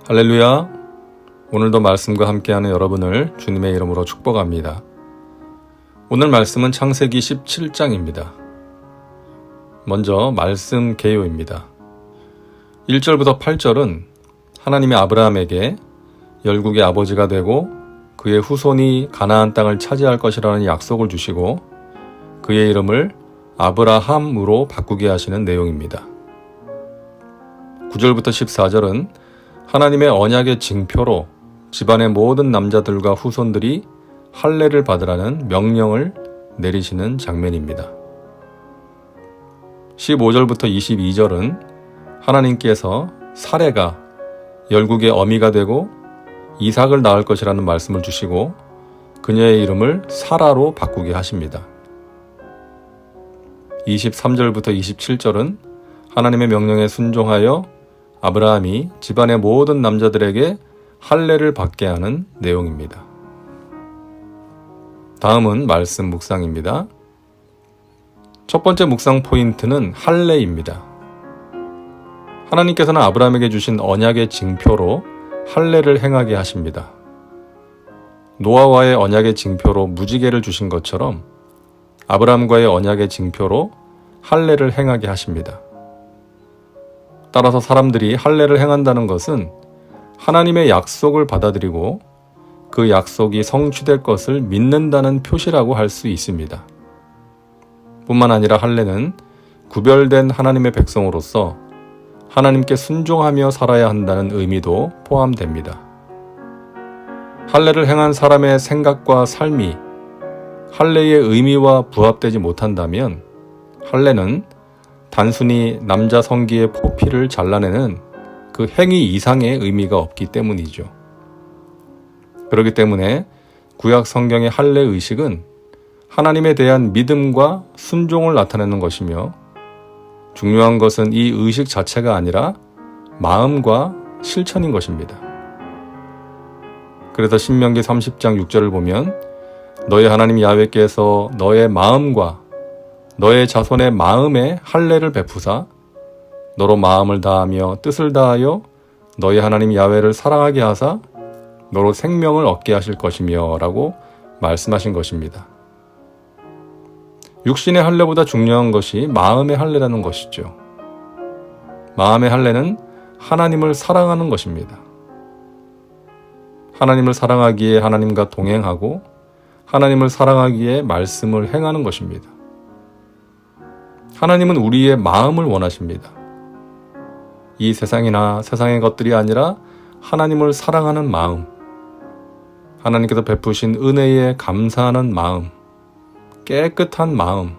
할렐루야. 오늘도 말씀과 함께하는 여러분을 주님의 이름으로 축복합니다. 오늘 말씀은 창세기 17장입니다. 먼저 말씀 개요입니다. 1절부터 8절은 하나님이 아브라함에게 열국의 아버지가 되고 그의 후손이 가나안 땅을 차지할 것이라는 약속을 주시고 그의 이름을 아브라함으로 바꾸게 하시는 내용입니다. 9절부터 14절은 하나님의 언약의 징표로 집안의 모든 남자들과 후손들이 할례를 받으라는 명령을 내리시는 장면입니다. 15절부터 22절은 하나님께서 사레가 열국의 어미가 되고 이삭을 낳을 것이라는 말씀을 주시고 그녀의 이름을 사라로 바꾸게 하십니다. 23절부터 27절은 하나님의 명령에 순종하여 아브라함이 집안의 모든 남자들에게 할례를 받게 하는 내용입니다. 다음은 말씀 묵상입니다. 첫 번째 묵상 포인트는 할례입니다. 하나님께서는 아브라함에게 주신 언약의 징표로 할례를 행하게 하십니다. 노아와의 언약의 징표로 무지개를 주신 것처럼 아브라함과의 언약의 징표로 할례를 행하게 하십니다. 따라서 사람들이 할례를 행한다는 것은 하나님의 약속을 받아들이고 그 약속이 성취될 것을 믿는다는 표시라고 할 수 있습니다. 뿐만 아니라 할례는 구별된 하나님의 백성으로서 하나님께 순종하며 살아야 한다는 의미도 포함됩니다. 할례를 행한 사람의 생각과 삶이 할례의 의미와 부합되지 못한다면 할례는 단순히 남자 성기의 포피를 잘라내는 그 행위 이상의 의미가 없기 때문이죠. 그렇기 때문에 구약 성경의 할례 의식은 하나님에 대한 믿음과 순종을 나타내는 것이며 중요한 것은 이 의식 자체가 아니라 마음과 실천인 것입니다. 그래서 신명기 30장 6절을 보면 너의 하나님 야훼께서 너의 마음과 너의 자손의 마음에 할례를 베푸사 너로 마음을 다하며 뜻을 다하여 너의 하나님 야훼를 사랑하게 하사 너로 생명을 얻게 하실 것이며 라고 말씀하신 것입니다. 육신의 할례보다 중요한 것이 마음의 할례라는 것이죠. 마음의 할례는 하나님을 사랑하는 것입니다. 하나님을 사랑하기에 하나님과 동행하고 하나님을 사랑하기에 말씀을 행하는 것입니다. 하나님은 우리의 마음을 원하십니다. 이 세상이나 세상의 것들이 아니라 하나님을 사랑하는 마음, 하나님께서 베푸신 은혜에 감사하는 마음, 깨끗한 마음,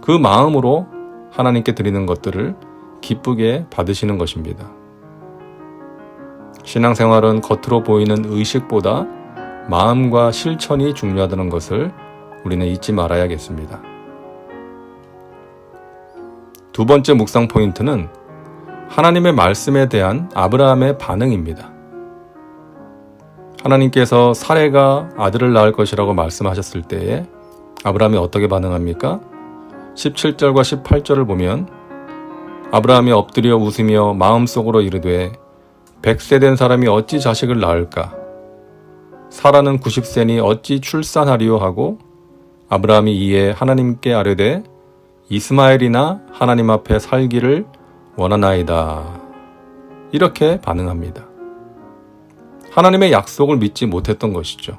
그 마음으로 하나님께 드리는 것들을 기쁘게 받으시는 것입니다. 신앙생활은 겉으로 보이는 의식보다 마음과 실천이 중요하다는 것을 우리는 잊지 말아야겠습니다. 두 번째 묵상 포인트는 하나님의 말씀에 대한 아브라함의 반응입니다. 하나님께서 사레가 아들을 낳을 것이라고 말씀하셨을 때에 아브라함이 어떻게 반응합니까? 17절과 18절을 보면 아브라함이 엎드려 웃으며 마음속으로 이르되 100세 된 사람이 어찌 자식을 낳을까? 사라는 90세니 어찌 출산하리요 하고 아브라함이 이에 하나님께 아뢰되 이스마엘이나 하나님 앞에 살기를 원하나이다. 이렇게 반응합니다. 하나님의 약속을 믿지 못했던 것이죠.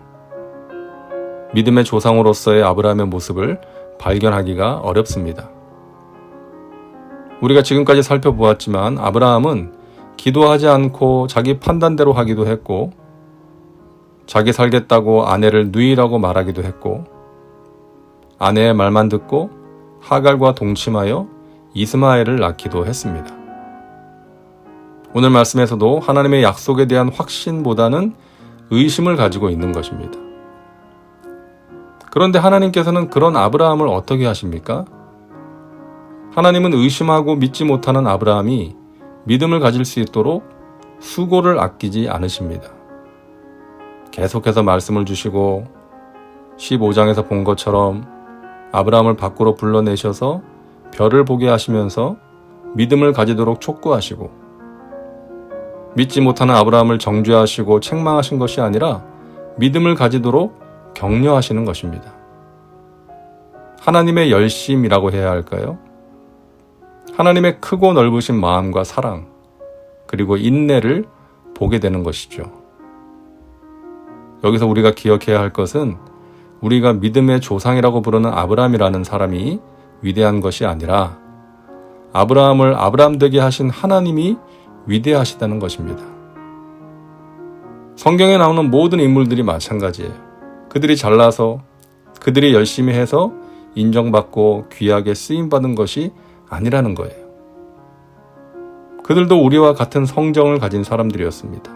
믿음의 조상으로서의 아브라함의 모습을 발견하기가 어렵습니다. 우리가 지금까지 살펴보았지만 아브라함은 기도하지 않고 자기 판단대로 하기도 했고 자기 살겠다고 아내를 누이라고 말하기도 했고 아내의 말만 듣고 하갈과 동침하여 이스마엘을 낳기도 했습니다. 오늘 말씀에서도 하나님의 약속에 대한 확신보다는 의심을 가지고 있는 것입니다. 그런데 하나님께서는 그런 아브라함을 어떻게 하십니까? 하나님은 의심하고 믿지 못하는 아브라함이 믿음을 가질 수 있도록 수고를 아끼지 않으십니다. 계속해서 말씀을 주시고 15장에서 본 것처럼 아브라함을 밖으로 불러내셔서 별을 보게 하시면서 믿음을 가지도록 촉구하시고 믿지 못하는 아브라함을 정죄하시고 책망하신 것이 아니라 믿음을 가지도록 격려하시는 것입니다. 하나님의 열심이라고 해야 할까요? 하나님의 크고 넓으신 마음과 사랑, 그리고 인내를 보게 되는 것이죠. 여기서 우리가 기억해야 할 것은 우리가 믿음의 조상이라고 부르는 아브라함이라는 사람이 위대한 것이 아니라 아브라함을 아브라함 되게 하신 하나님이 위대하시다는 것입니다. 성경에 나오는 모든 인물들이 마찬가지예요. 그들이 잘나서 그들이 열심히 해서 인정받고 귀하게 쓰임받은 것이 아니라는 거예요. 그들도 우리와 같은 성정을 가진 사람들이었습니다.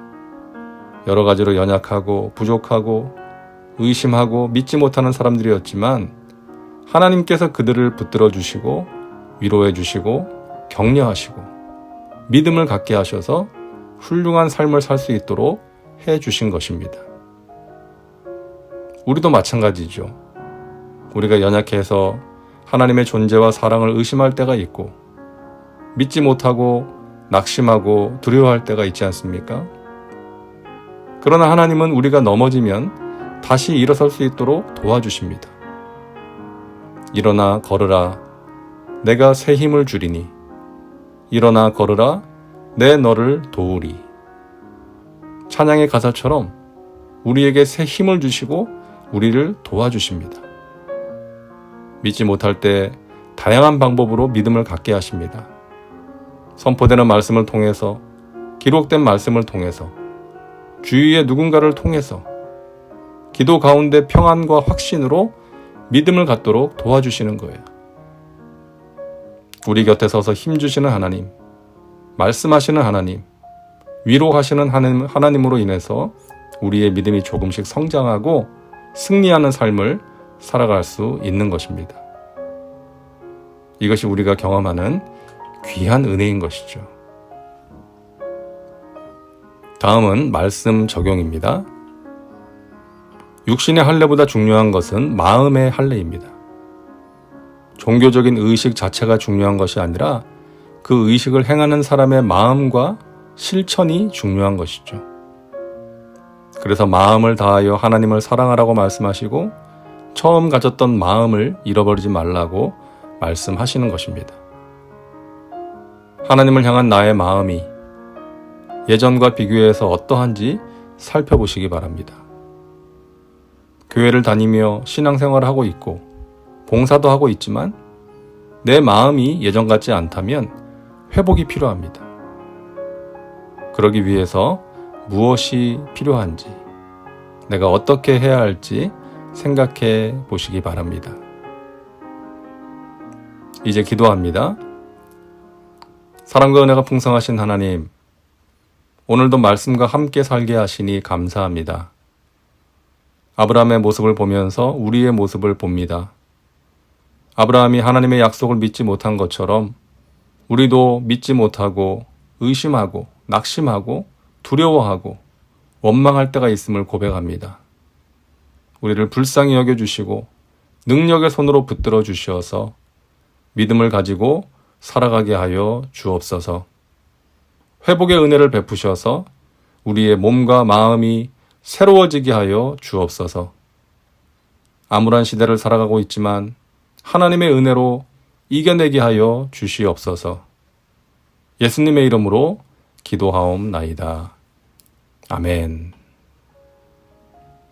여러 가지로 연약하고 부족하고 의심하고 믿지 못하는 사람들이었지만 하나님께서 그들을 붙들어 주시고 위로해 주시고 격려하시고 믿음을 갖게 하셔서 훌륭한 삶을 살 수 있도록 해 주신 것입니다. 우리도 마찬가지죠. 우리가 연약해서 하나님의 존재와 사랑을 의심할 때가 있고 믿지 못하고 낙심하고 두려워할 때가 있지 않습니까? 그러나 하나님은 우리가 넘어지면 다시 일어설 수 있도록 도와주십니다. 일어나 걸으라, 내가 새 힘을 주리니. 일어나 걸으라, 내 너를 도우리. 찬양의 가사처럼 우리에게 새 힘을 주시고 우리를 도와주십니다. 믿지 못할 때 다양한 방법으로 믿음을 갖게 하십니다. 선포되는 말씀을 통해서, 기록된 말씀을 통해서, 주위의 누군가를 통해서, 기도 가운데 평안과 확신으로 믿음을 갖도록 도와주시는 거예요. 우리 곁에 서서 힘주시는 하나님, 말씀하시는 하나님, 위로하시는 하나님으로 인해서 우리의 믿음이 조금씩 성장하고 승리하는 삶을 살아갈 수 있는 것입니다. 이것이 우리가 경험하는 귀한 은혜인 것이죠. 다음은 말씀 적용입니다. 육신의 할례보다 중요한 것은 마음의 할례입니다. 종교적인 의식 자체가 중요한 것이 아니라 그 의식을 행하는 사람의 마음과 실천이 중요한 것이죠. 그래서 마음을 다하여 하나님을 사랑하라고 말씀하시고 처음 가졌던 마음을 잃어버리지 말라고 말씀하시는 것입니다. 하나님을 향한 나의 마음이 예전과 비교해서 어떠한지 살펴보시기 바랍니다. 교회를 다니며 신앙생활을 하고 있고 봉사도 하고 있지만 내 마음이 예전 같지 않다면 회복이 필요합니다. 그러기 위해서 무엇이 필요한지, 내가 어떻게 해야 할지 생각해 보시기 바랍니다. 이제 기도합니다. 사랑과 은혜가 풍성하신 하나님, 오늘도 말씀과 함께 살게 하시니 감사합니다. 아브라함의 모습을 보면서 우리의 모습을 봅니다. 아브라함이 하나님의 약속을 믿지 못한 것처럼 우리도 믿지 못하고 의심하고 낙심하고 두려워하고 원망할 때가 있음을 고백합니다. 우리를 불쌍히 여겨주시고 능력의 손으로 붙들어 주셔서 믿음을 가지고 살아가게 하여 주옵소서. 회복의 은혜를 베푸셔서 우리의 몸과 마음이 새로워지게 하여 주옵소서. 암울한 시대를 살아가고 있지만 하나님의 은혜로 이겨내게 하여 주시옵소서. 예수님의 이름으로 기도하옵나이다. 아멘.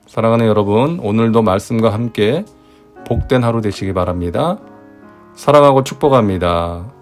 사랑하는 여러분, 오늘도 말씀과 함께 복된 하루 되시기 바랍니다. 사랑하고 축복합니다.